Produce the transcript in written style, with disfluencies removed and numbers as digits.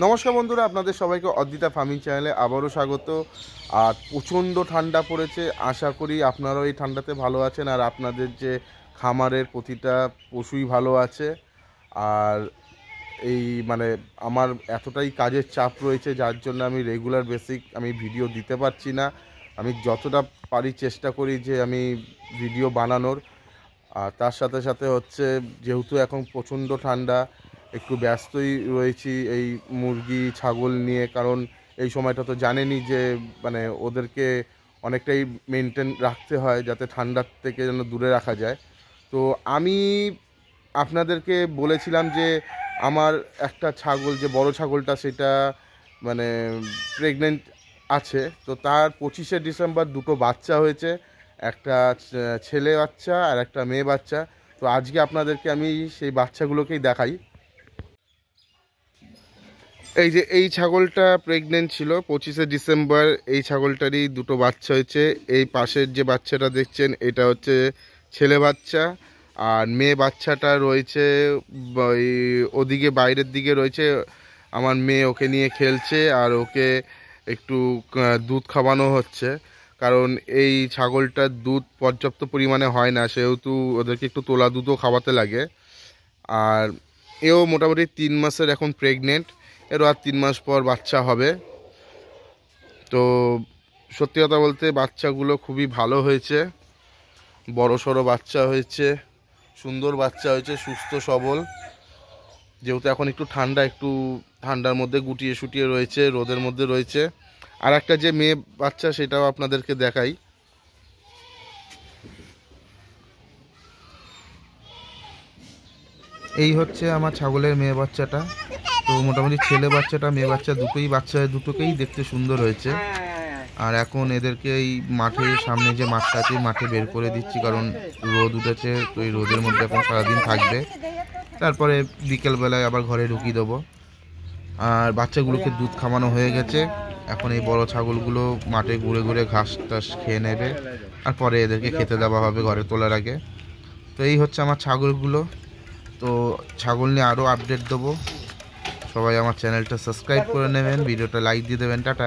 নমস্কার বন্ধুরা, আপনাদের সবাইকে অদ্বিতা ফার্মিং চ্যানেলে আবারও স্বাগত। আর প্রচণ্ড ঠান্ডা পড়েছে, আশা করি আপনারাও এই ঠান্ডাতে ভালো আছেন আর আপনাদের যে খামারের প্রতিটা পশুই ভালো আছে। আর এই মানে আমার এতটাই কাজের চাপ রয়েছে যার জন্য আমি রেগুলার বেসিক ভিডিও দিতে পারছি না। আমি যতটা পারি চেষ্টা করি যে আমি ভিডিও বানানোর। আর তার সাথে সাথে হচ্ছে যেহেতু এখন প্রচণ্ড ঠান্ডা, একটু ব্যস্তই রয়েছি এই মুরগি ছাগল নিয়ে, কারণ এই সময়টা তো জানেনই যে মানে ওদেরকে অনেকটাই মেনটেন রাখতে হয় যাতে ঠান্ডার থেকে যেন দূরে রাখা যায়। তো আমি আপনাদেরকে বলেছিলাম যে আমার একটা ছাগল, যে বড় ছাগলটা, সেটা মানে প্রেগনেন্ট আছে। তো তার 25শে ডিসেম্বর দুটো বাচ্চা হয়েছে, একটা ছেলে বাচ্চা আর একটা মেয়ে বাচ্চা। তো আজকে আপনাদেরকে আমি সেই বাচ্চাগুলোকেই দেখাই। এই যে এই ছাগলটা প্রেগনেন্ট ছিল 25শে ডিসেম্বর, এই ছাগলটারই দুটো বাচ্চা হয়েছে। এই পাশের যে বাচ্চাটা দেখছেন এটা হচ্ছে ছেলে বাচ্চা, আর মেয়ে বাচ্চাটা রয়েছে ওই ওদিকে বাইরের দিকে রয়েছে। আমার মেয়ে ওকে নিয়ে খেলছে আর ওকে একটু দুধ খাওয়ানো হচ্ছে, কারণ এই ছাগলটার দুধ পর্যাপ্ত পরিমাণে হয় না, সেহেতু ওদেরকে একটু তোলা দুধও খাওয়াতে লাগে। আর এও মোটামুটি 3 মাসের এখন প্রেগনেন্ট, এরও আর 3 মাস পর বাচ্চা হবে। তো সত্যি কথা বলতে বাচ্চাগুলো খুবই ভালো হয়েছে, বড় সড়ো বাচ্চা হয়েছে, সুন্দর বাচ্চা হয়েছে, সুস্থ সবল। যেহেতু এখন একটু ঠান্ডা, একটু ঠান্ডার মধ্যে গুটিয়ে শুটিয়ে রয়েছে, রোদের মধ্যে রয়েছে। আর একটা যে মেয়ে বাচ্চা সেটাও আপনাদেরকে দেখাই। এই হচ্ছে আমার ছাগলের মেয়ে বাচ্চাটা। তো মোটামুটি ছেলে বাচ্চাটা মেয়ে বাচ্চা দুটোই বাচ্চা, দুটোকেই দেখতে সুন্দর হয়েছে। আর এখন এদেরকে এই মাঠের সামনে যে মাঠটা আছে মাঠে বের করে দিচ্ছি, কারণ রোদ উঠেছে। তো এই রোদের মধ্যে এখন সারাদিন থাকবে, তারপরে বিকেলবেলায় আবার ঘরে ঢুকিয়ে দেবো। আর বাচ্চাগুলোকে দুধ খাওয়ানো হয়ে গেছে, এখন এই বড় ছাগলগুলো মাঠে ঘুরে ঘুরে ঘাস টাস খেয়ে নেবে, আর পরে এদেরকে খেতে দেওয়া হবে ঘরে তোলার আগে। তো এই হচ্ছে আমার ছাগলগুলো। তো ছাগল নিয়ে আরও আপডেট দেবো। সবাই আমার চ্যানেলটা সাবস্ক্রাইব করে নেবেন, ভিডিওটা লাইক দিয়ে দেবেন। টাটা।